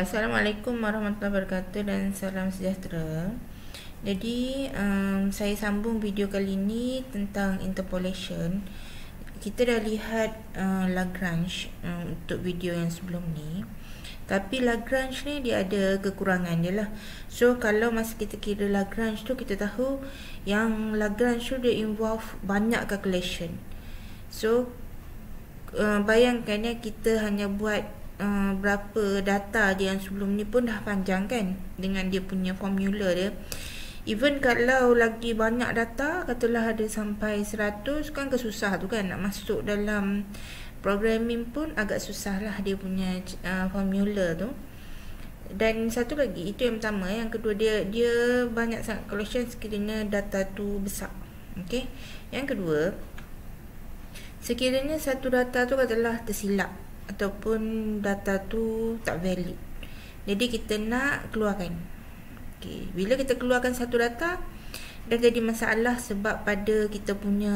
Assalamualaikum warahmatullahi wabarakatuh dan salam sejahtera. Jadi saya sambung video kali ini tentang interpolation. Kita dah lihat Lagrange untuk video yang sebelum ni. Tapi Lagrange ni dia ada kekurangan dia lah. So kalau masa kita kira Lagrange tu, kita tahu yang Lagrange tu dia involve banyak calculation. So bayangkan ya, kita hanya buat berapa data dia yang sebelum ni pun dah panjang kan, dengan dia punya formula dia. Even kalau lagi banyak data, katalah ada sampai 100 kan, kesusah tu kan, nak masuk dalam programming pun agak susah lah dia punya formula tu. Dan satu lagi, itu yang pertama. Yang kedua, dia banyak sangat calculation sekiranya data tu besar. Okay. Yang kedua, sekiranya satu data tu katalah tersilap ataupun data tu tak valid, jadi kita nak keluarkan. Okay. Bila kita keluarkan satu data, dah jadi masalah sebab pada kita punya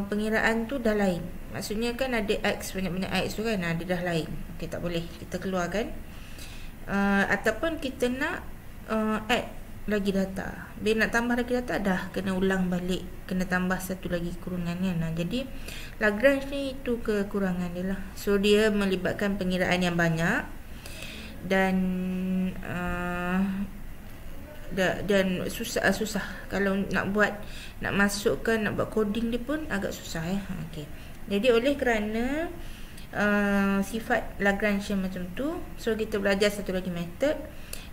pengiraan tu dah lain. Maksudnya kan ada X, banyak-banyak X tu kan, dia dah lain. Okay, tak boleh kita keluarkan. Ataupun kita nak add lagi data. Bila nak tambah lagi data, dah kena ulang balik, kena tambah satu lagi kurungan kan. Jadi Lagrange ni itu kekurangan dia lah. So dia melibatkan pengiraan yang banyak dan susah kalau nak masukkan, nak buat coding dia pun agak susah ya. Okay. Jadi oleh kerana sifat Lagrange yang macam tu, so kita belajar satu lagi method,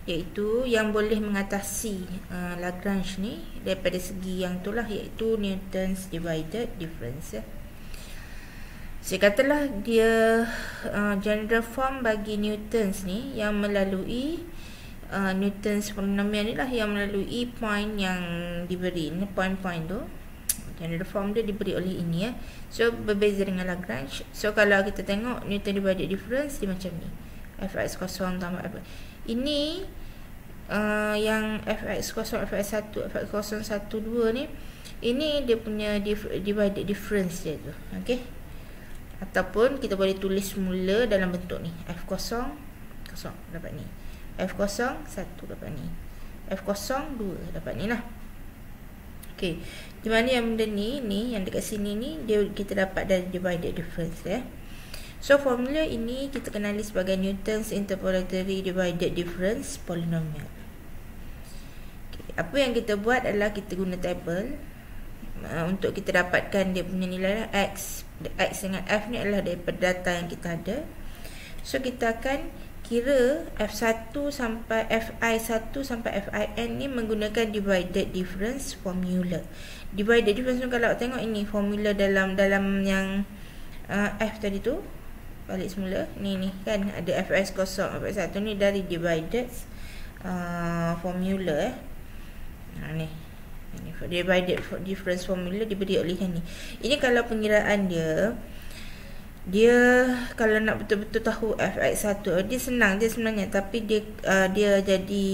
iaitu yang boleh mengatasi Lagrange ni daripada segi yang itulah, iaitu Newton's divided difference ya. Saya katalah dia general form bagi Newton's ni yang melalui Newton's polynomial ni lah, yang melalui point yang diberi ni, point tu. General form dia diberi oleh ini ya. So berbeza dengan Lagrange. So kalau kita tengok Newton divided difference, dia macam ni, fx kosong tambah f. Ini yang fx kosong, fx1, fx kosong 1, 2 ni, ini dia punya divided difference dia tu. Okay. Ataupun kita boleh tulis semula dalam bentuk ni, f kosong, kosong dapat ni, f kosong 1 dapat ni, f kosong 2 dapat ni lah. Okay. Di mana yang benda ni yang dekat sini ni, kita dapat dari divided difference ya. So formula ini kita kenali sebagai Newton's interpolatory divided difference polynomial. Okay. Apa yang kita buat adalah kita guna table untuk kita dapatkan dia punya nilai x. X dengan f ni adalah daripada data yang kita ada. So kita akan kira f1 sampai fi1 sampai fin ni menggunakan divided difference formula. Divided difference tu, kalau tengok ini formula dalam yang f tadi tu, balik semula ni kan, ada fx kosong, fx1 ni dari divided formula ni divided difference formula diberi oleh ni. Ini kalau pengiraan dia kalau nak betul-betul tahu fx1, dia senang dia sebenarnya, tapi dia jadi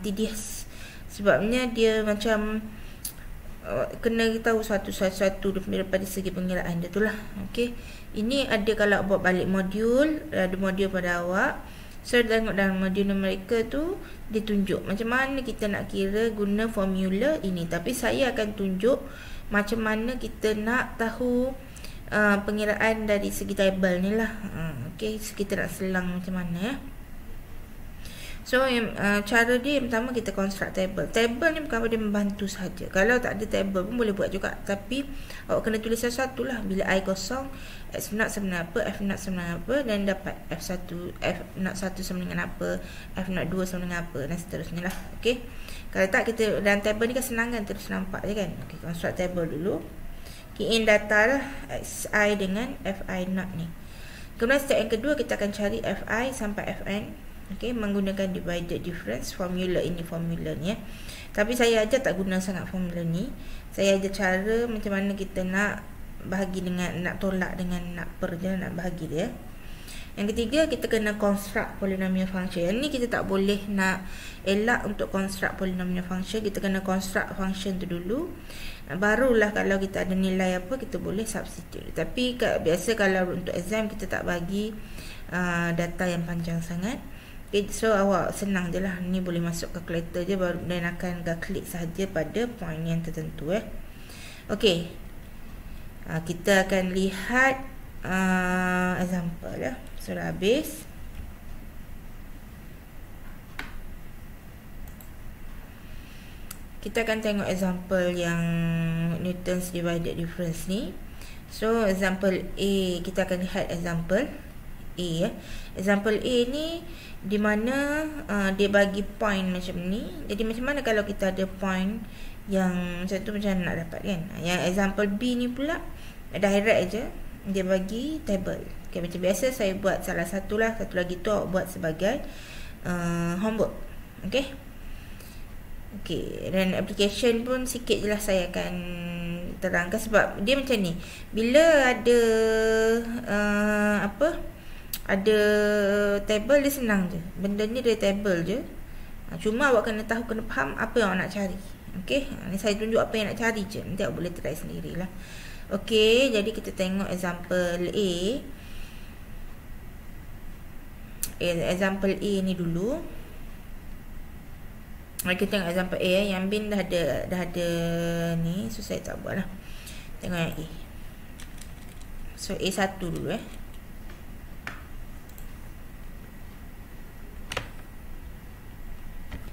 tedious. Sebabnya dia macam kena tahu satu-satu daripada segi pengiraan dia tu lah. Okay. Ini ada kalau buat balik modul, ada modul pada awak. So tengok dalam modul mereka tu, dia tunjuk macam mana kita nak kira guna formula ini. Tapi saya akan tunjuk macam mana kita nak tahu pengiraan dari segi table ni lah. Okay, so kita nak selang macam mana ya. So cara dia yang pertama, kita construct table. Table ni bukan dia membantu saja. Kalau tak ada table pun boleh buat juga, tapi awak kena tulis satu lah. Bila I kosong, x naught sama dengan apa, f naught sama dengan apa, dan dapat f naught 1 sama dengan apa, f naught 2 sama dengan apa, dan seterusnya lah. Okay. Kalau tak, kita dalam table ni kan senang kan, terus nampak je kan. Okay, construct table dulu. Key in data lah, xi dengan fi naught ni. Kemudian step yang kedua, kita akan cari fi sampai fn. Okay, menggunakan divided difference formula ini, formula ni ya. Tapi saya aja tak guna sangat formula ni. Saya aja cara macam mana kita nak bahagi dengan, nak tolak dengan nak per je, nak bahagi dia. Yang ketiga, kita kena construct polynomial function. Yang ni kita tak boleh nak elak untuk construct polynomial function. Kita kena construct function tu dulu. Barulah kalau kita ada nilai apa, kita boleh substitute. Tapi biasa kalau untuk exam kita tak bagi data yang panjang sangat. Okay, so awak senang je lah. Ni boleh masuk calculator je baru, dan akan klik sahaja pada point yang tertentu. Okay, kita akan lihat example lah. So dah habis. Kita akan tengok example yang Newton's divided difference ni. So example A, kita akan lihat example A. Example A ni di mana dia bagi point macam ni. Jadi macam mana kalau kita ada point yang macam tu, macam mana nak dapat kan? Yang example B ni pula direct je, dia bagi table. Okay, macam biasa saya buat salah satu lah, satu lagi tu awak buat sebagai homework. Okay. Okay, dan application pun sikit je lah saya akan terangkan, sebab dia macam ni. Bila ada ada table, dia senang je. Benda ni dia table je. Cuma awak kena tahu, kena faham apa yang awak nak cari. Okay, ni saya tunjuk apa yang nak cari je. Nanti awak boleh try sendirilah. Okay, jadi kita tengok example A. Example A ni dulu. Kita tengok example A. Yang bin dah ada ni, so saya tak buat lah. Tengok yang A. So A1 dulu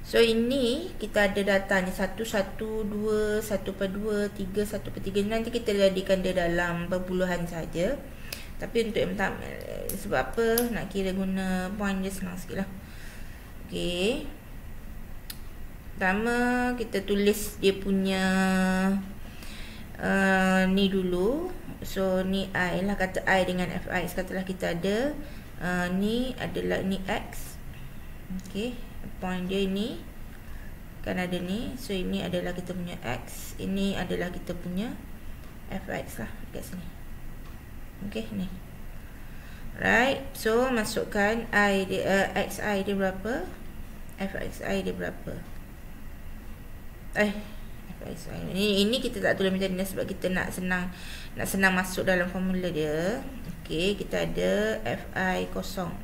So ini kita ada data ni 1, 1, 2, 1/2, 3, 1/3. Nanti kita jadikan dia dalam perpuluhan saja. Tapi untuk yang pertama, sebab apa nak kira guna point dia senang sikit lah. Okay, pertama kita tulis dia punya ni dulu. So ni I lah, kata I dengan Fi. Katalah kita ada ni adalah ni X. Okay, point dia ni kan ada ni. So ini adalah kita punya X, ini adalah kita punya Fx lah kat sini. Okay, ni. Right, so masukkan I dia, Xi dia berapa, Fxi dia berapa. Fxi ini kita tak tulis macam ni sebab kita nak senang masuk dalam formula dia. Okay, kita ada Fi kosong.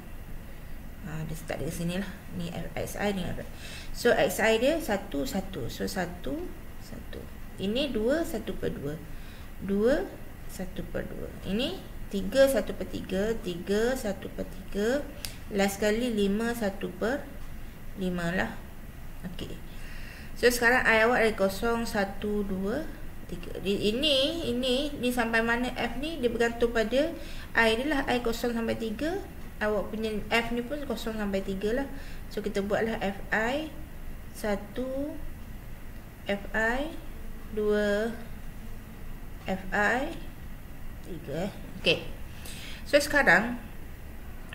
Dia start dari sini lah. Ni Xi dengan Fi. So Xi dia 1, 1. So 1, 1. Ini 2, 1/2. 2, 1/2. Ini 3, 1/3. 3, 1/3. Last kali 5, 1/5 lah. Okay. So sekarang I awak ada kosong, 1, 2, 3. Ini sampai mana F ni, dia bergantung pada I dia lah. I kosong sampai 3. Awak punya F ni pun kosong sampai 3 lah. So kita buatlah Fi 1, Fi 2, Fi 3. Okay. So sekarang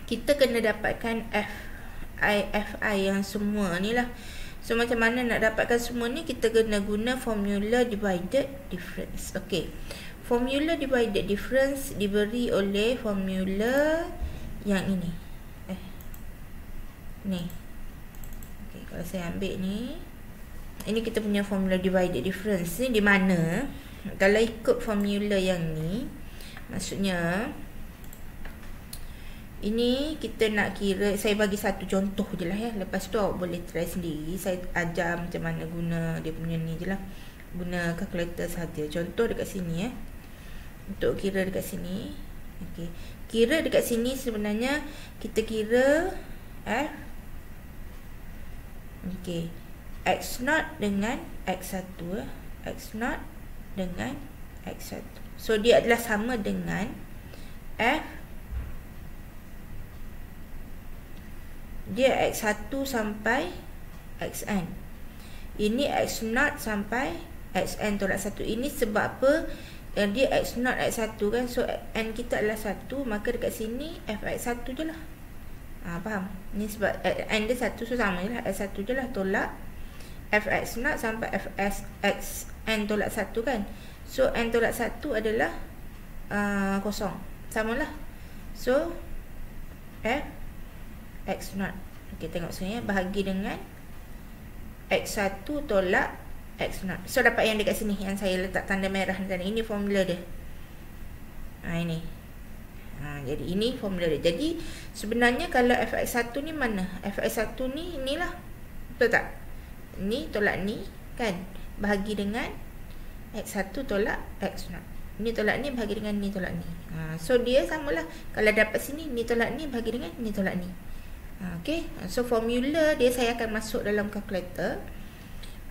kita kena dapatkan Fi yang semua ni lah. So macam mana nak dapatkan semua ni? Kita kena guna formula divided difference. Okay, formula divided difference diberi oleh formula yang ini. Ni. Okay, kalau saya ambil ni, ini kita punya formula divided difference. Ni di mana? Kalau ikut formula yang ni, maksudnya ini kita nak kira, saya bagi satu contoh je lah ya. Lepas tu awak boleh try sendiri. Saya ajar macam mana guna dia punya ni je lah. Guna calculator saja. Contoh dekat sini untuk kira dekat sini. Okay, kira dekat sini sebenarnya kita kira F. Okay, X0 dengan X1. X0 dengan X1. So dia adalah sama dengan F. Dia X1 sampai Xn. Ini X0 sampai Xn tolak 1. Ini sebab apa? Dia X0 X1 kan. So N kita adalah 1. Maka dekat sini Fx1 je lah. Faham? Ni sebab N dia 1. So sama je lah, X1 je lah. Tolak Fx0 sampai Xn tolak 1 kan. So N tolak 1 adalah kosong. Sama lah. So F X0. Okey, tengok sini ya, bahagi dengan X1 tolak X0. So dapat yang dekat sini yang saya letak tanda merah tadi. Ini formula dia. Ini. Jadi ini formula dia. Jadi sebenarnya kalau Fx1 ni mana? Fx1 ni inilah. Betul tak? Ni tolak ni kan? Bahagi dengan X1 tolak X0. Ni tolak ni bahagi dengan ni tolak ni. So dia samalah. Kalau dapat sini ni tolak ni bahagi dengan ni tolak ni. Okey. So formula dia saya akan masuk dalam kalkulator.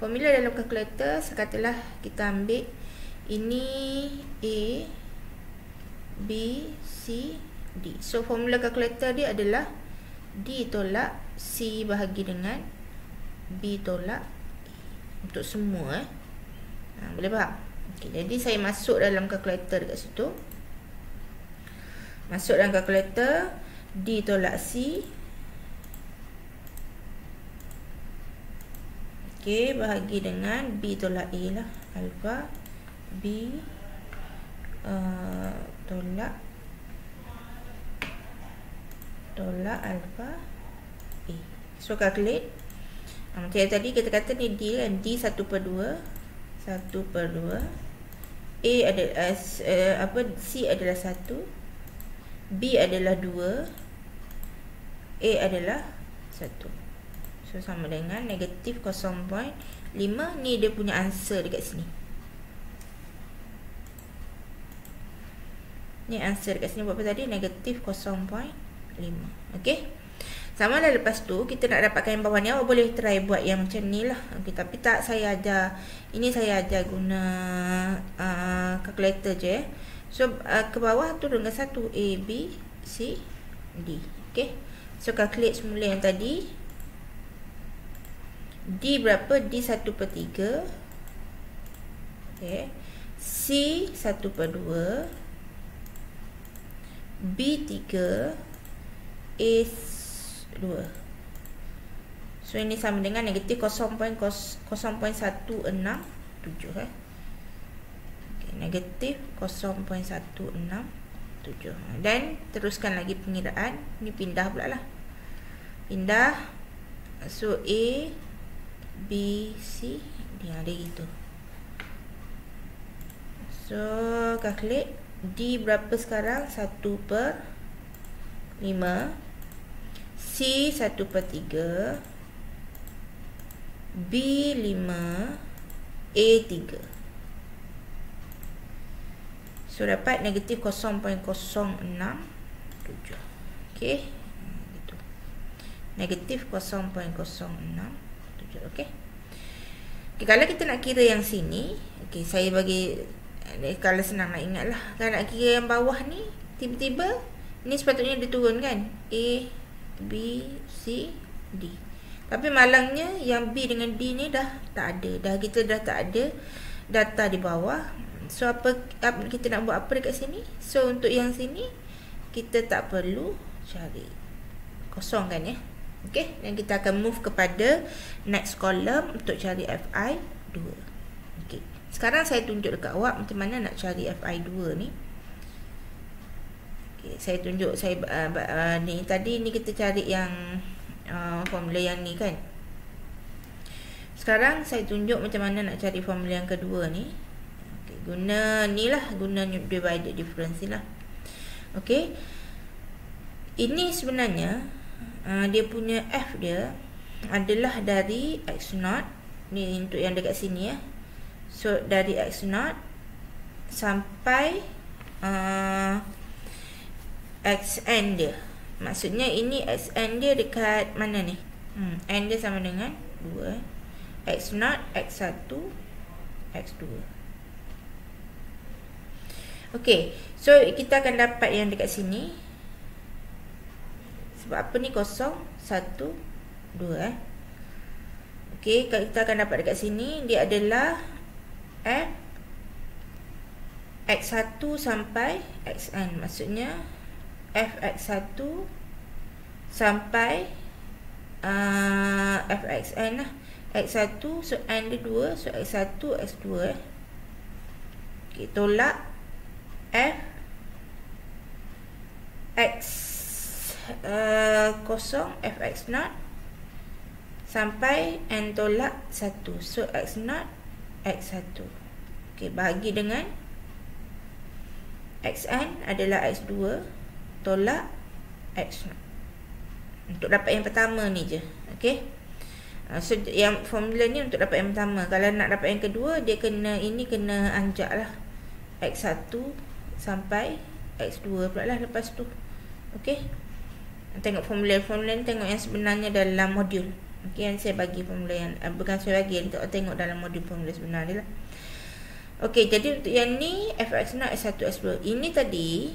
Formula dalam kalkulator sekatalah kita ambil ini A, B, C, D. So formula kalkulator dia adalah D tolak C bahagi dengan B tolak E. Untuk semua boleh faham? Okay, jadi saya masuk dalam kalkulator dekat situ. Masuk dalam kalkulator D tolak C. Okey, bahagi dengan B tolak A lah. Alpha B tolak alpha A. So calculate. Macam tadi kita kata ni D kan. D 1/2. 1/2. A adalah C adalah 1. B adalah 2. A adalah 1. So sama dengan negatif 0.5. Ni dia punya answer dekat sini. Ni answer dekat sini buat apa tadi? Negatif 0.5. Okey. Sama dah lepas tu kita nak dapatkan yang bawah ni. Awak boleh try buat yang macam ni lah. Okay, tapi tak saya ajar. Ini saya ajar guna calculator je. So ke bawah turun ke 1. A, B, C, D. Okey. So calculate semula yang tadi. D berapa? D 1/3. Okay. C 1/2. B 3. A 2. So ini sama dengan negatif 0.0167. Okay. Negatif 0.167. Dan teruskan lagi pengiraan. Ini pindah pula lah. Pindah. So A, B, C, dia ada gitu. So calculate. D berapa sekarang? 1/5. C 1/3. B 5. A 3. So dapat negatif 0.067. Okay, gitu. Negatif 0.067. Okey. Okay, kalau kita nak kira yang sini, okey, saya bagi kalau senang nak ingat lah. Kalau nak kira yang bawah ni, tiba-tiba ni sepatutnya dia turun kan? A, B, C, D. Tapi malangnya yang B dengan D ni dah tak ada. Kita dah tak ada data di bawah. So apa kita nak buat apa dekat sini? So untuk yang sini kita tak perlu cari. Kosong kan ya? Okey, dan kita akan move kepada next column untuk cari Fi2. Okey. Sekarang saya tunjuk dekat awak macam mana nak cari Fi2 ni. Okey, saya tunjuk ni tadi ni kita cari yang formula yang ni kan. Sekarang saya tunjuk macam mana nak cari formula yang kedua ni. Okey, guna ni lah, guna divided difference ni lah. Okey. Ini sebenarnya dia punya F dia adalah dari X0. Ni untuk yang dekat sini ya. So dari X0 sampai Xn dia. Maksudnya ini Xn dia dekat mana ni? N dia sama dengan 2. X0, X1, X2. Okey, so kita akan dapat yang dekat sini. Sebab apa ni? 0, 1, 2. Okey, kita akan dapat dekat sini. Dia adalah F X1 sampai Xn. Maksudnya Fx1 sampai Fxn lah. X1, so N dia 2. So X1, X2 okay, tolak F X kosong fx naught sampai n tolak 1. So x naught x1. Okey, bahagi dengan xn adalah x2 tolak x0. Untuk dapat yang pertama ni je. Okey. So yang formula ni untuk dapat yang pertama. Kalau nak dapat yang kedua, dia kena anjak lah x1 sampai x2 pula lah lepas tu. Okey. Tengok formula ni, tengok yang sebenarnya dalam modul. Okey, yang saya bagi formula yang bukan saya bagi, tengok dalam modul formula sebenar dia lah. Okey, jadi untuk yang ni fx0 x1 x2. Ini tadi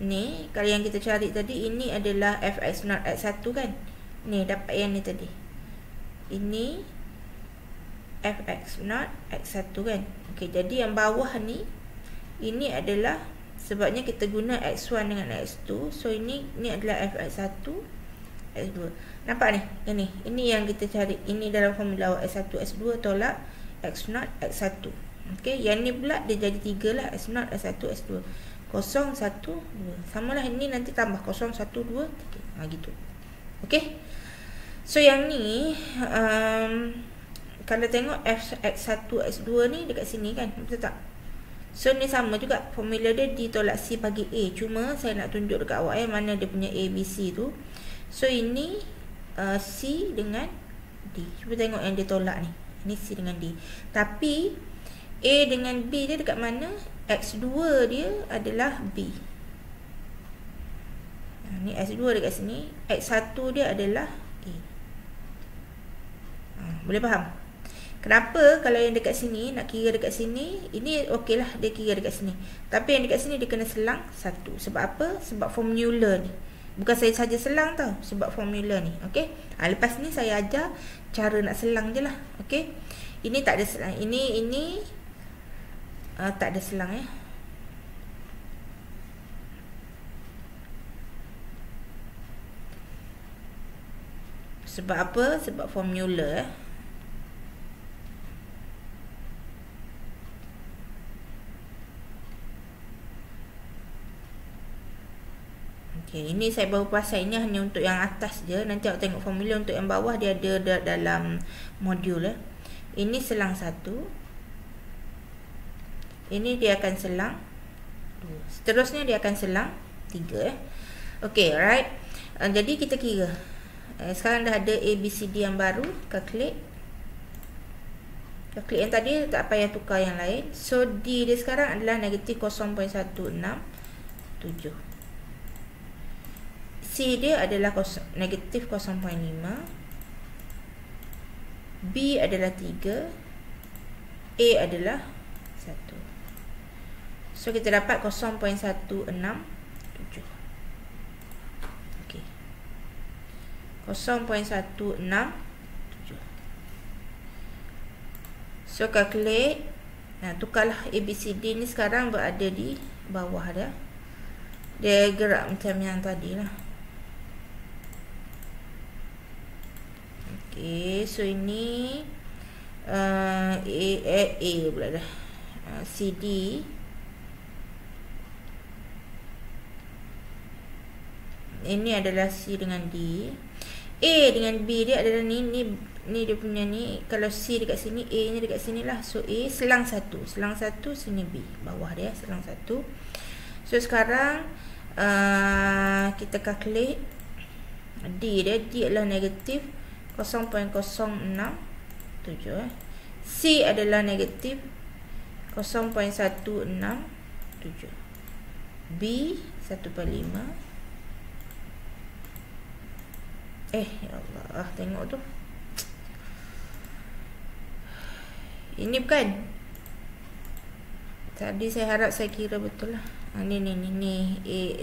ni, kalau yang kita cari tadi, ini adalah fx0 x1 kan. Ni dapat yang ni tadi. Ini fx0 x1 kan. Okey, jadi yang bawah ni, ini adalah sebabnya kita guna x1 dengan x2. So ini adalah fx1 x2. Nampak ni? Ini yang kita cari. Ini dalam formula x1 x2 tolak x0 x1. Okey, yang ni pula dia jadi 3 lah, x0 x1 x2. 0 1 2. Samalah ini nanti tambah 0 1 2 3. Gitu. Okey. So yang ni kalau tengok x1 x2 ni dekat sini kan, betul tak? So ni sama juga, formula dia ditolak C bagi A. Cuma saya nak tunjuk dekat awak mana dia punya A, B, C tu. So ini C dengan D. Cuba tengok yang dia tolak ni. Ini C dengan D. Tapi A dengan B dia dekat mana? X2 dia adalah B. Ni X2 dekat sini. X1 dia adalah A. Boleh faham? Kenapa kalau yang dekat sini, nak kira dekat sini, ini okey lah dia kira dekat sini. Tapi yang dekat sini dia kena selang 1. Sebab apa? Sebab formula ni. Bukan saya saja selang tau, sebab formula ni. Okey. Lepas ni saya ajar cara nak selang je lah. Okey. Ini tak ada selang. Ini tak ada selang ya. Sebab apa? Sebab formula Okay, ini saya baru pasal, ini hanya untuk yang atas je. Nanti awak tengok formula untuk yang bawah dia ada dalam modul ya. Ini selang 1. Ini dia akan selang 2. Seterusnya dia akan selang 3 ya. Okey, alright. Jadi kita kira. Sekarang dah ada A, B, C, D yang baru. Calculate. Calculate yang tadi tak payah tukar yang lain. So D dia sekarang adalah negatif 0.167. C dia adalah negatif 0.5. B adalah 3. A adalah 1. So kita dapat 0.167. Okey. 0.167. So calculate. Nah, tukarlah A, B, C, D ni sekarang berada di bawah dah. Dia gerak macam yang tadi lah. Okey, so ini A pula dah. CD ini adalah C dengan D. A dengan B dia adalah ni dia punya ni. Kalau C dekat sini, A ni dekat sini lah. So A selang 1. Selang 1 sini B. Bawah dia selang 1. So sekarang kita calculate D dia. D adalah negatif 0.067. C adalah negatif 0.167. B 1/5. Ya Allah, tengok tu. Ini bukan. Tadi saya harap saya kira betul lah. Ni A,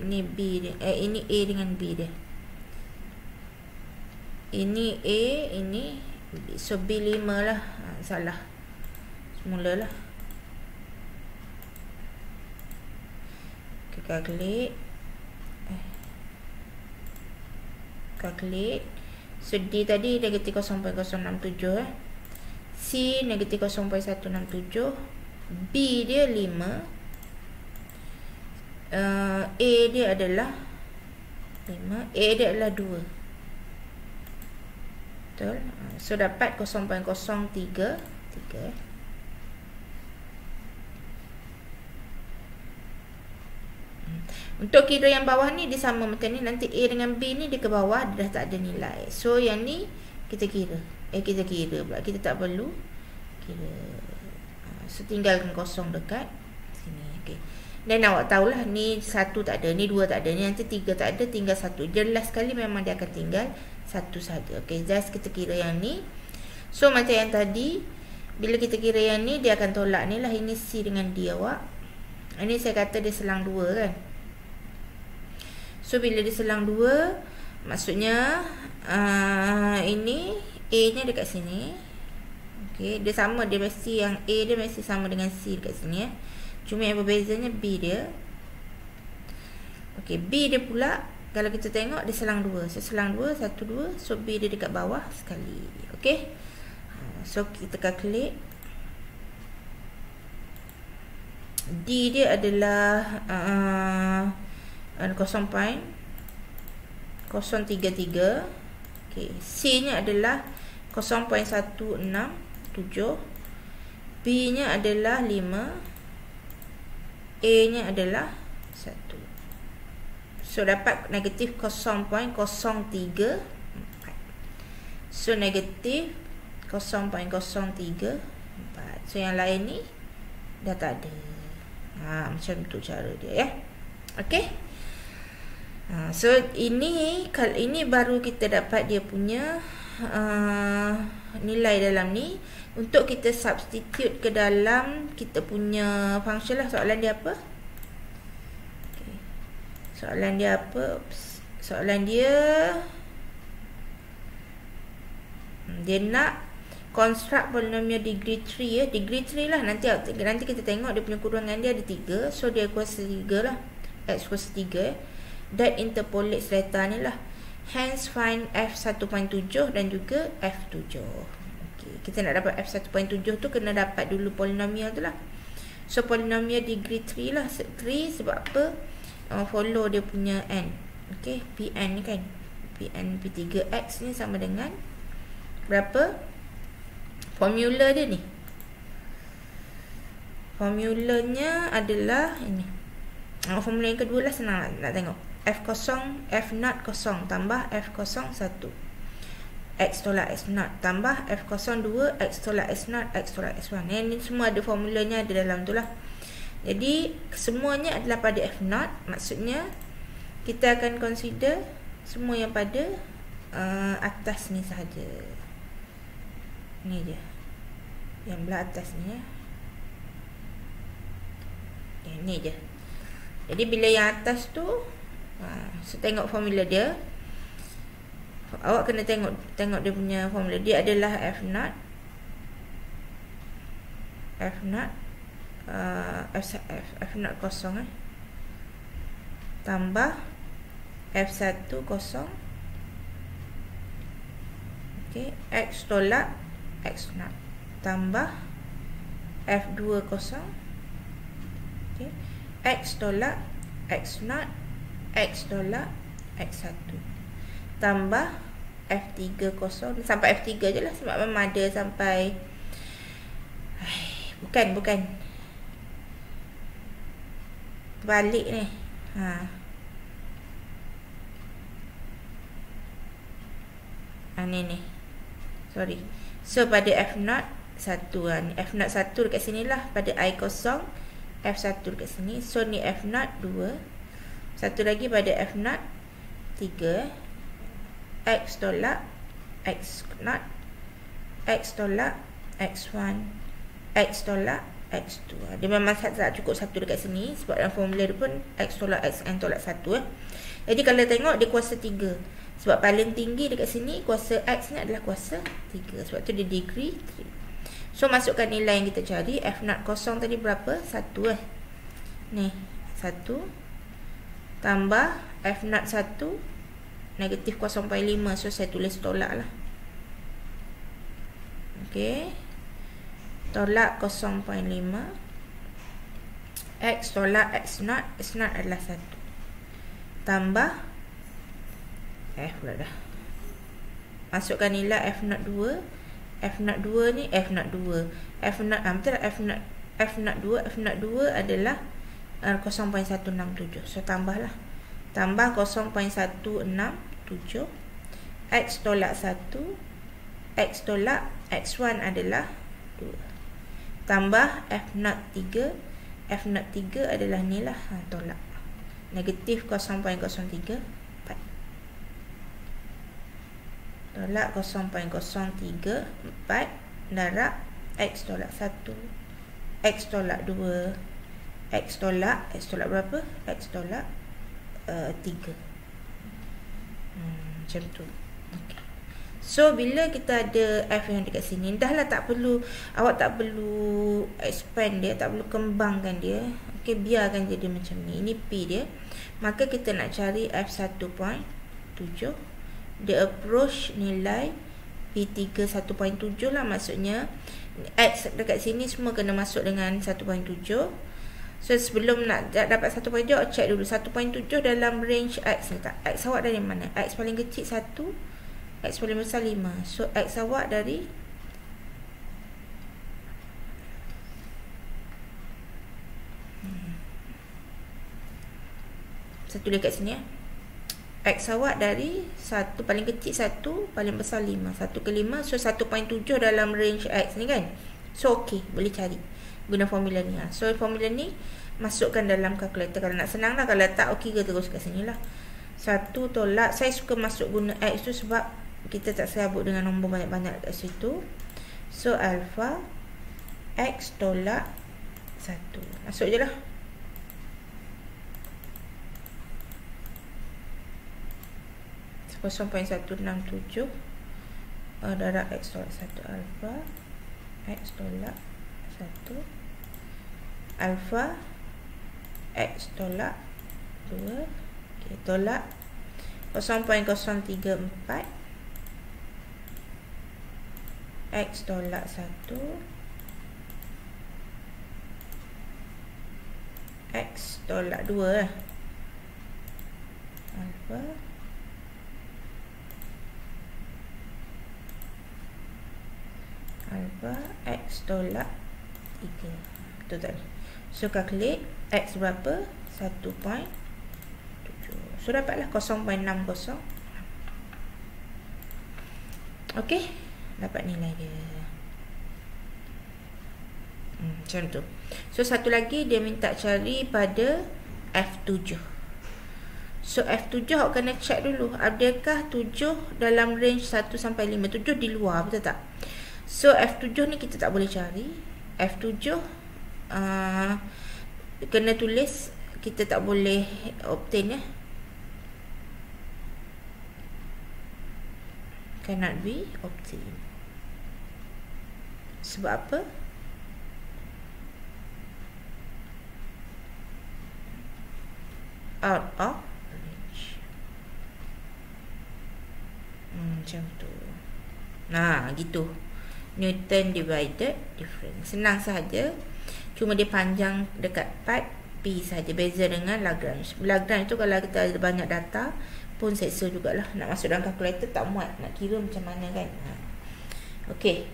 ni B dia. Ini A dengan B dia. Ini A, ini B. So B5 lah. Salah. Semula lah. Okay, calculate. Calculate. So D tadi negatif 0.067. C negatif 0.167. B dia 5. A dia adalah 5. A dia adalah 2. Betul. So dapat 0.033. Untuk kira yang bawah ni dia sama macam ni. Nanti A dengan B ni dia ke bawah, dia dah tak ada nilai. So yang ni kita kira. Kita kira pula. Kita tak perlu kira. So tinggalkan kosong dekat sini. Okay. Dan awak tahulah ni 1 tak ada, ni 2 tak ada, ni nanti 3 tak ada, tinggal 1. Jelas sekali memang dia akan tinggal 1 saja. Okay, just kita kira yang ni. So macam yang tadi, bila kita kira yang ni, dia akan tolak ni lah. Ini C dengan D awak. Ini saya kata dia selang 2 kan. So bila dia selang 2, maksudnya ini A nya dekat sini. Okay, dia sama, dia mesti yang A dia mesti sama dengan C dekat sini ya. Cuma yang berbezanya B dia. Okay, B dia pula kalau kita tengok dia selang 2. So selang 2, 1, 2. So B dia dekat bawah sekali. Okay. So kita calculate. D dia adalah 0.033. Okay. C nya adalah 0.167. B nya adalah 5. A nya adalah 1. So dapat negatif 0.034. So negatif 0.034. So yang lain ni dah tak ada. Macam tu cara dia ya. Okay. So ini baru kita dapat dia punya nilai dalam ni. Untuk kita substitute ke dalam kita punya function lah. Soalan dia apa? Okay. Soalan dia apa? Oops. Soalan dia nak construct polynomial degree 3 ya. Degree 3 lah. Nanti kita tengok dia punya kurungan dia ada 3. So dia kuasa 3 lah. X kuasa 3 That interpolates data ni lah. Hence find F1.7 dan juga F7. Kita nak dapat F1.7 tu kena dapat dulu polinomial tu lah. So polinomial degree 3 lah. 3 sebab apa? Follow dia punya n. Okay, Pn ni kan. Pn P3x ni sama dengan berapa? Formula dia ni. Formulanya adalah ini. Formula yang kedua lah senang nak tengok. F0 F0 tambah F01. X tolak X0 tambah F02 X tolak X0 X tolak X1. Ini semua ada formulanya ada dalam tu lah. Jadi semuanya adalah pada F0. Maksudnya kita akan consider semua yang pada atas ni sahaja. Ni je. Yang belah atas ni ya. Ni je. Jadi bila yang atas tu so tengok formula dia. Awak kena tengok dia punya formula. Dia adalah F0 kosong tambah F1 kosong. Okay, X tolak X0 tambah F2 kosong. Okay, X tolak X0 X tolak X1 tambah F3 kosong. Sampai F3 je lah sebab memang ada sampai bukan balik ni. Ni sorry. So pada F0 1 F0 1 dekat sini lah. Pada I kosong F1 dekat sini. So ni F0 2. Satu lagi pada F0 3. X tolak X0 X tolak X1 X tolak X2. Dia memang tak cukup satu dekat sini sebab dalam formula dia pun X tolak Xn tolak 1 Jadi kalau tengok dia kuasa 3. Sebab paling tinggi dekat sini kuasa X ni adalah kuasa 3. Sebab tu dia degree 3. So masukkan nilai yang kita cari. F0 kosong tadi berapa? 1 Ni 1 tambah F0 1 negatif 0.5. So saya tulis tolak lah. Okay, tolak 0.5. X tolak X0. X0 adalah 1 tambah F pula dah. Masukkan nilai F02. F02 ni F02. Betul tak? F02 adalah 0.167. So tambahlah. Tambah 0.167. X tolak 1. X tolak X1 adalah 2. Tambah F03. F03 adalah ni lah. Tolak. Negatif 0.034. Tolak 0.034 darab X tolak 1. X tolak 2. X tolak berapa? X tolak 3. Macam tu. Okay. So bila kita ada F yang dekat sini, dah lah tak perlu, awak tak perlu expand dia, tak perlu kembangkan dia. Okay, biarkan jadi macam ni. Ini P dia. Maka kita nak cari F1.7. Dia approach nilai P3 1.7 lah, maksudnya X dekat sini semua kena masuk dengan 1.7. So sebelum nak dapat 1.7, check dulu 1.7 dalam range X ni tak? X awak dari mana? X paling kecil 1, X paling besar 5. So X awak dari satu dekat sini ya. X awak dari 1 paling kecil 1, paling besar 5. 1 ke 5, so 1.7 dalam range X ni kan. So okey, boleh cari guna formula ni. So formula ni masukkan dalam kalkulator. Kalau nak senang lah, kalau tak okey ke terus kat sini lah. 1 tolak, saya suka masuk guna X tu sebab kita tak serabut dengan nombor banyak-banyak kat situ. So alpha X tolak 1. Masuk je lah. .167 darab X tolak 1 alpha X tolak 1 alpha X tolak 2. Okay, tolak 0.034 X tolak 1 X tolak 2 alpha X tolak 3. Betul tak? So calculate X berapa? 1.7. So dapatlah 0.60. Okey, dapat nilai dia. Macam tu. So satu lagi dia minta cari pada F7. So F7 awak kena check dulu, adakah 7 dalam range 1 sampai 5. 7 di luar, betul tak? So F7 ni kita tak boleh cari. F7 kena tulis, kita tak boleh obtain ya. Cannot be obtained. Sebab apa? Out of range. Macam tu. Nah, gitu. Newton divided difference. Senang sahaja. Cuma dia panjang dekat part P saja. Beza dengan Lagrange. Lagrange tu kalau kita ada banyak data pun seksa jugalah. Nak masuk dalam kalkulator tak muat. Nak kira macam mana kan. Okey.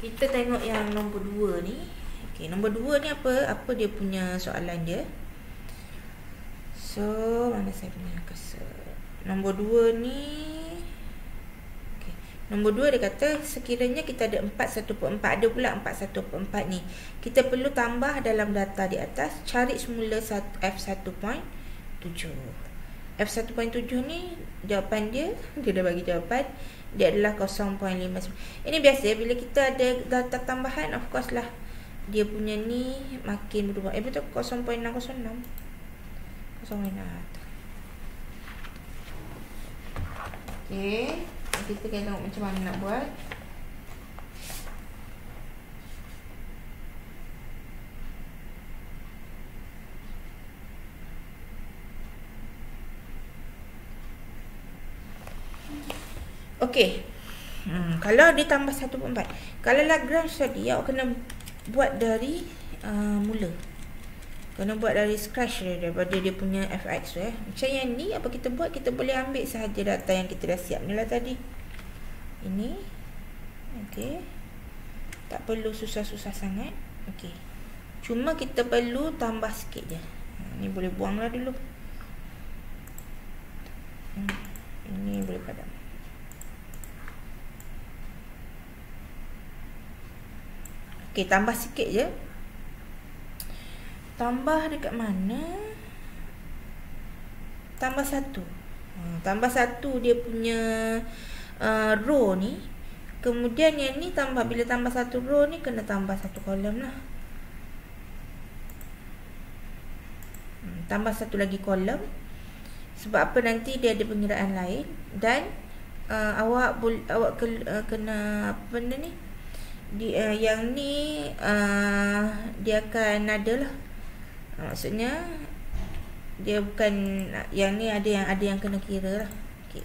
Kita tengok yang nombor 2 ni. Okey, nombor 2 ni apa? Apa dia punya soalan dia? So, mana saya punya cursor? Nombor 2 ni. Okay. Nombor 2 dia kata sekiranya kita ada 4/1/4. Ada pula 4/1/4 ni. Kita perlu tambah dalam data di atas. Cari semula F1.7. F1.7 ni jawapan dia. Dia dah bagi jawapan. Dia adalah 0.5. Ini biasa bila kita ada data tambahan. Of course lah. Dia punya ni makin berubah. Betul 0.606. 0.6. Okey, kita kena tengok macam mana nak buat. Okey. Kalau dia tambah 1/4. Kalau Lagrange tadi awak kena buat dari mula. Kena buat dari scratch daripada dia punya fx tu Macam yang ni apa kita buat, kita boleh ambil sahaja data yang kita dah siap ni lah tadi. Ini. Okey. Tak perlu susah-susah sangat. Okey. Cuma kita perlu tambah sikit je. Ni boleh buanglah dulu. Ini boleh padam. Okey, tambah sikit je. Tambah dekat mana? Tambah 1. Tambah 1 dia punya row ni. Kemudian yang ni tambah, bila tambah 1 row ni kena tambah 1 kolom lah. Tambah 1 lagi kolom. Sebab apa, nanti dia ada pengiraan lain. Dan awak kena apa benda ni? Yang ni dia akan ada lah. Maksudnya dia bukan yang ni, ada yang kena kira lah. Okey.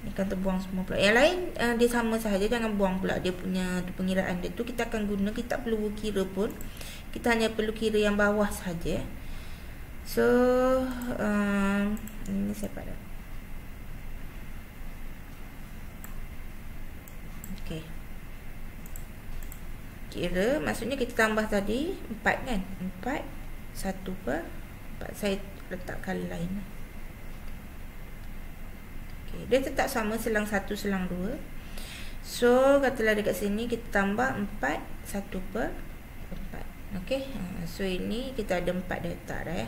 Ni kan terbuang semua pula. Yang lain dia sama sahaja, jangan buang pula dia punya pengiraan dia tu. Kita akan guna, kita tak perlu kira pun. Kita hanya perlu kira yang bawah sahaja. So ini saya padam. Okey. Kira maksudnya kita tambah tadi 4 kan? 4 1 per 4. Saya letak color lain. Okey, dia tetap sama selang 1 selang 2. So katalah dekat sini kita tambah 4 1 per 4. Okey. So ini kita ada 4 data dah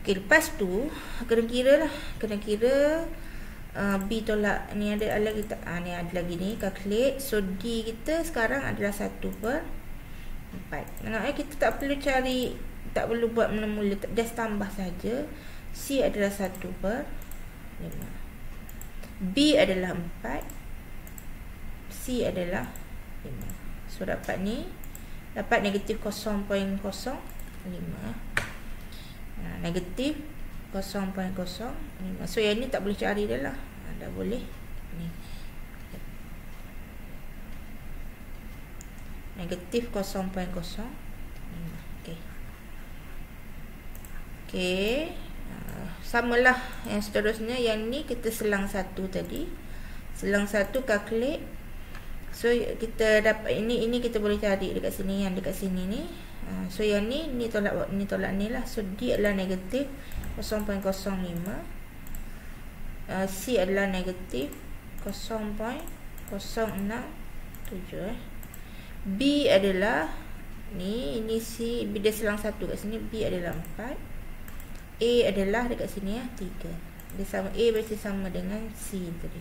Okey, lepas tu kena kira lah. Kena kira B tolak ni ada lagi tak? Ni ada lagi ni, calculate. So D kita sekarang adalah 1 per 4. Kita tak perlu cari, tak perlu buat mula-mula, just tambah saja. C adalah 1 per 5. B adalah 4. C adalah 5. So dapat ni, dapat negatif 0.05. Negatif 0.05. So yang ni tak boleh cari dah lah. Dah boleh. Ni. Negatif 0.05. Okey. Okey. Samalah yang seterusnya. Yang ni kita selang 1 tadi. Selang 1 calculate. So kita dapat ini kita boleh cari dekat sini, yang dekat sini ni. So yang ni tolak ni lah. So D adalah negatif 0.05. C adalah negatif 0.067. B adalah ni, ini C, B dia selang 1 kat sini. B adalah 4. A adalah dekat sini 3. Dia sama, A berarti sama dengan C tadi.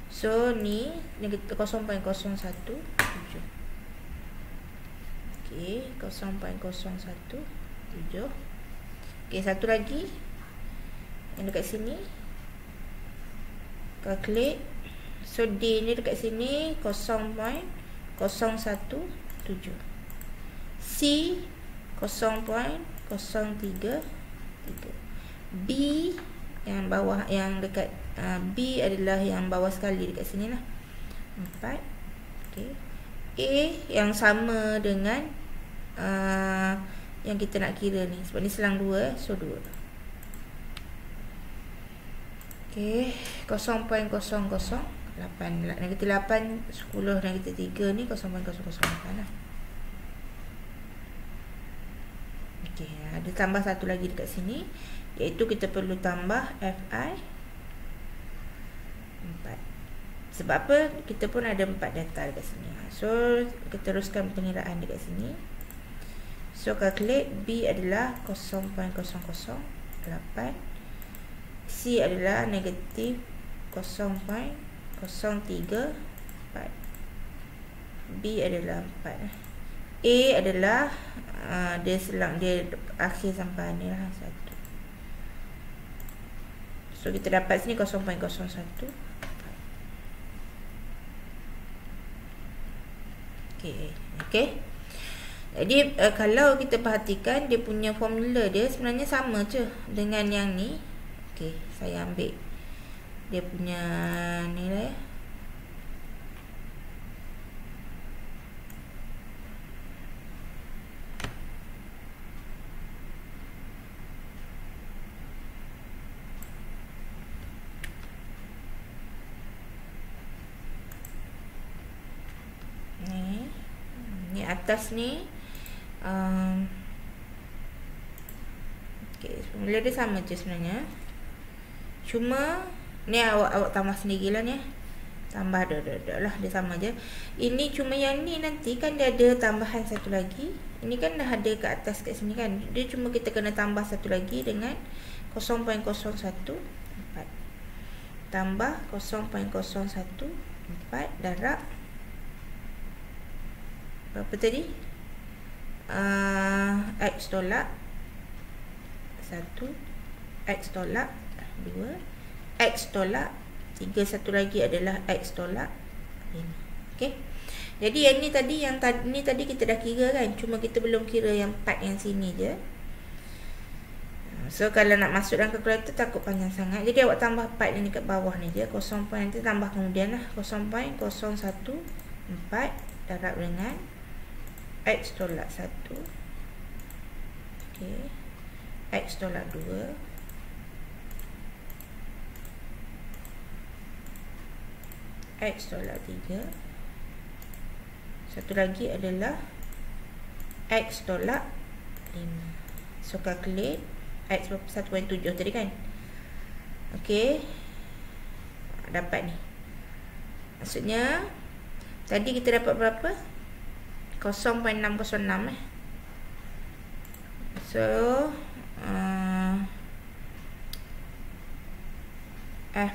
So ni negatif 0.017. Okey, 0.017. Okey, satu lagi yang dekat sini, calculate. So D ni dekat sini 0.017. C 0.033. B yang bawah, yang dekat B adalah yang bawah sekali dekat sini lah, 4. Okey. A yang sama dengan yang kita nak kira ni, sebab ni selang 2, so 2. Okey, 0.008. Negatif 8, 10, negatif 3 ni 0.008 lah. Okey, ada tambah satu lagi dekat sini, iaitu kita perlu tambah Fi 4. Sebab apa? Kita pun ada 4 data dekat sini. So kita teruskan pengiraan dekat sini. So calculate. B adalah 0.008. C adalah negatif 0.034. B adalah 4. A adalah dia selang, dia akhir sampai ni lah, 1. So kita dapat sini 0.01. Okey. Jadi kalau kita perhatikan, dia punya formula dia sebenarnya sama je dengan yang ni. Okey, saya ambil dia punya ni lah ya. atas ni okey, formula dia sama je sebenarnya. Cuma ni awak tambah sendirilah ni. Tambah dah lah, dia sama je. Ini cuma yang ni nanti kan dia ada tambahan satu lagi. Ini kan dah ada kat atas kat sini kan. Dia cuma kita kena tambah satu lagi dengan 0.014 tambah 0.014 darab berapa tadi? X tolak 1, X tolak 2, X tolak 3, satu lagi adalah X tolak 5. Okey. Jadi yang ni tadi kita dah kira kan, cuma kita belum kira yang part yang sini je. So kalau nak masuk dalam kalkulator takut panjang sangat. Jadi awak tambah part yang dekat bawah ni je, 0. Nanti tambah kemudian lah 0.014 darab dengan X tolak 1. Okey. X tolak 2. X tolak 3. Satu lagi adalah X tolak 5. So calculate X berapa? 1.7 tadi kan. Okey, dapat ni. Maksudnya tadi kita dapat berapa? 0.606 So F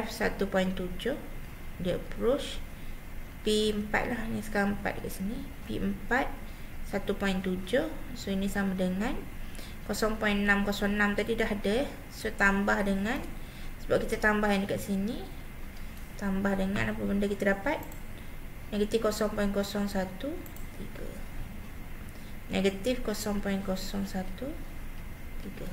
1.7 dia approach P4 lah, ni sekarang 4 kat sini. P4 1.7. So ini sama dengan 0.606 tadi dah ada. So tambah dengan, sebab kita tambah yang dekat sini, tambah dengan apa benda kita dapat? Negatif 0.013. Negatif 0.013. Betul.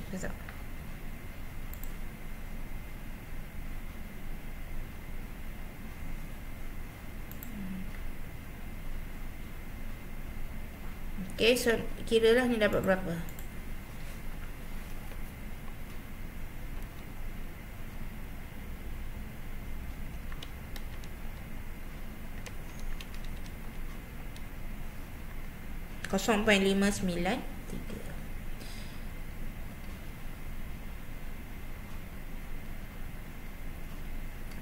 Okay, so kira lah ni dapat berapa. Kosong poin 593.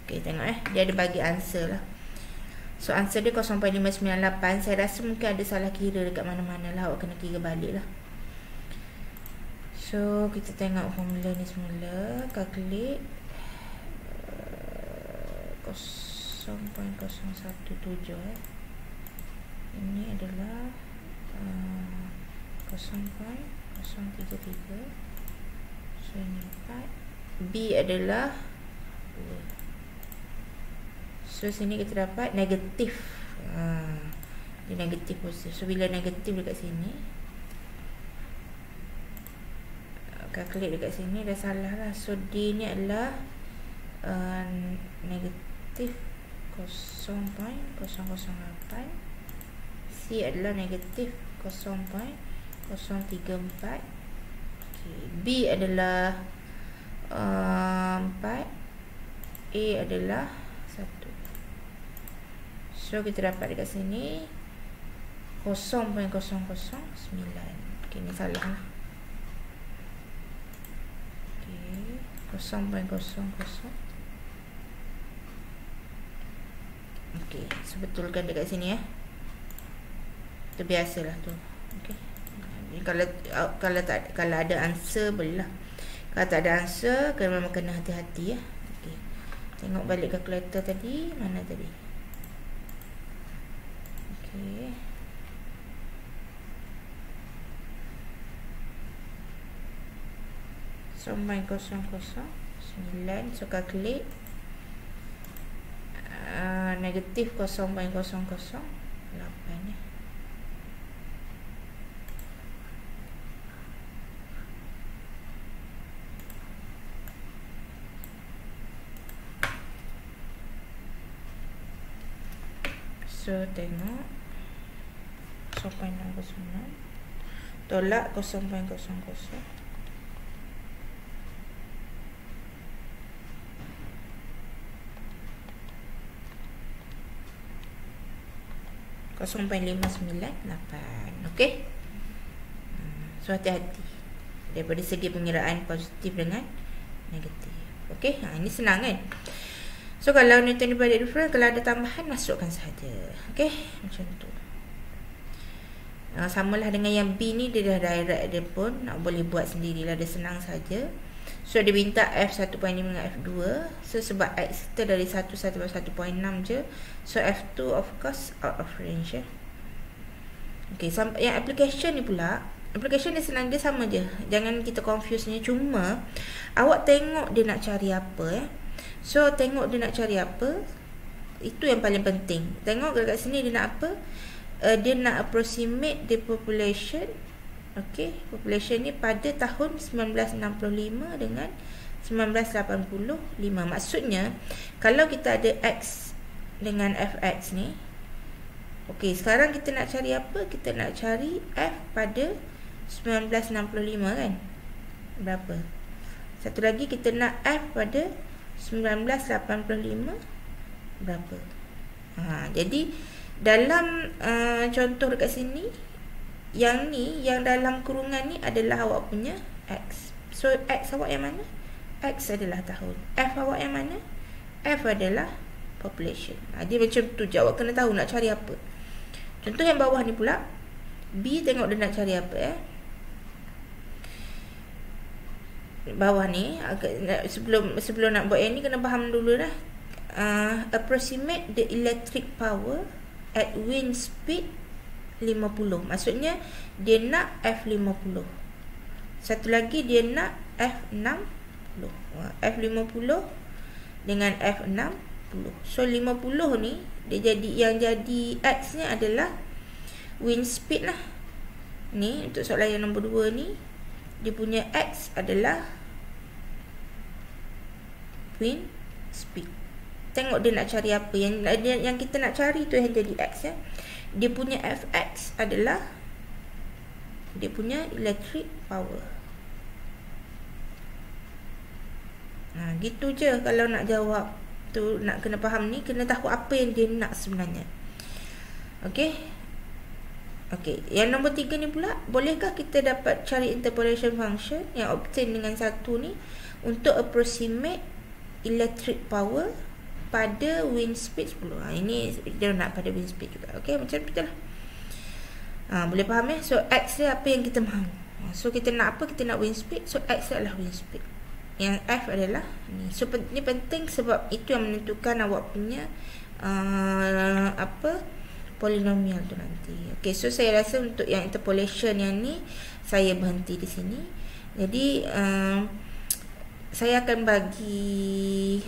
Okay, tengok dia ada bagi answer lah. So answer dia 0.598. Saya rasa mungkin ada salah kira dekat mana-mana lah. Awak kena kira balik lah. So kita tengok formula ni semula. Calculate 0.017. Ini adalah 0.033. So ini 4. B adalah 2. So sini kita dapat negatif. Dia negatif positif. So bila negatif dekat sini, calculate dekat sini dah salah lah. So D ni adalah negatif 0.008. C adalah negatif 0.034. Okay. B adalah 4. A adalah 1. So kita dapat dekat sini 0.009. Okay, ni salah lah. Okay, 0.00. Okay, so betulkan dekat sini ya. Itu biasalah tu. Okay. Kalau ada answer boleh lah. Kalau tak ada answer, memang kena hati-hati ya. Okay. Tengok balik kalkulator tadi, mana tadi? Okay. So 0.009. So calculate negatif 0.008 ya. So tengok 0.609 tolak 0.00. 0.598. Okey. So hati-hati daripada segi pengiraan positif dengan negatif. Okey, ini senang kan. So kalau Newton divided difference, kalau ada tambahan masukkan saja. Okey, macam tu. Samalah dengan yang B ni, dia dah direct dia pun nak boleh buat sendirilah, dia senang saja. So dia minta F 1.5 dengan F2. So sebab X kita dari 1 sampai 1.6 je, so F2 of course out of range ya. Okey, sampai yang application ni pula, application dia senang, dia sama je. Jangan kita confuse ni. Cuma awak tengok dia nak cari apa ya. So tengok dia nak cari apa, itu yang paling penting. Tengok dekat sini dia nak apa. Dia nak approximate the population. Okey, population ni pada tahun 1965 dengan 1985. Maksudnya kalau kita ada X dengan Fx ni, okey, sekarang kita nak cari apa? Kita nak cari F pada 1965 kan? Berapa? Satu lagi kita nak F pada 1985 berapa? Jadi dalam contoh dekat sini, yang ni, yang dalam kurungan ni adalah awak punya X. So X awak yang mana? X adalah tahun. F awak yang mana? F adalah population. Dia macam tu je, awak kena tahu nak cari apa. Contoh yang bawah ni pula, B, tengok dia nak cari apa ya. Bawah ni sebelum nak buat yang ni kena faham dulu dah. Approximate the electric power at wind speed 50. Maksudnya dia nak F50. Satu lagi dia nak F60. F50 dengan F60. So 50 ni dia jadi, yang jadi X ni adalah wind speed lah. Ni untuk soalan yang nombor 2 ni, dia punya X adalah wind speed. Tengok dia nak cari apa. Yang kita nak cari tu yang jadi X ya. Dia punya Fx adalah dia punya electric power. Gitu je kalau nak jawab tu. Nak kena faham ni, kena tahu apa yang dia nak sebenarnya. Okey. Okey, yang nombor 3 ni pula, bolehkah kita dapat cari interpolation function yang obtain dengan 1 ni untuk approximate electric power pada wind speed 10. Ini dia nak pada wind speed juga. Okey, macam tu lah. Boleh faham ya? So X dia apa yang kita mahu. So kita nak apa? Kita nak wind speed. So X adalah wind speed. Yang F adalah ni. So ni penting sebab itu yang menentukan awak punya polinomial tu nanti. Okey, so saya rasa untuk yang interpolation yang ni saya berhenti di sini. Jadi saya akan bagi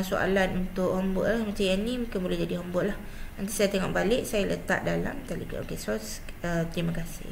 soalan untuk homework lah. Macam yang ni mungkin boleh jadi homework lah. Nanti saya tengok balik, saya letak dalam Telegram. Okey, so terima kasih.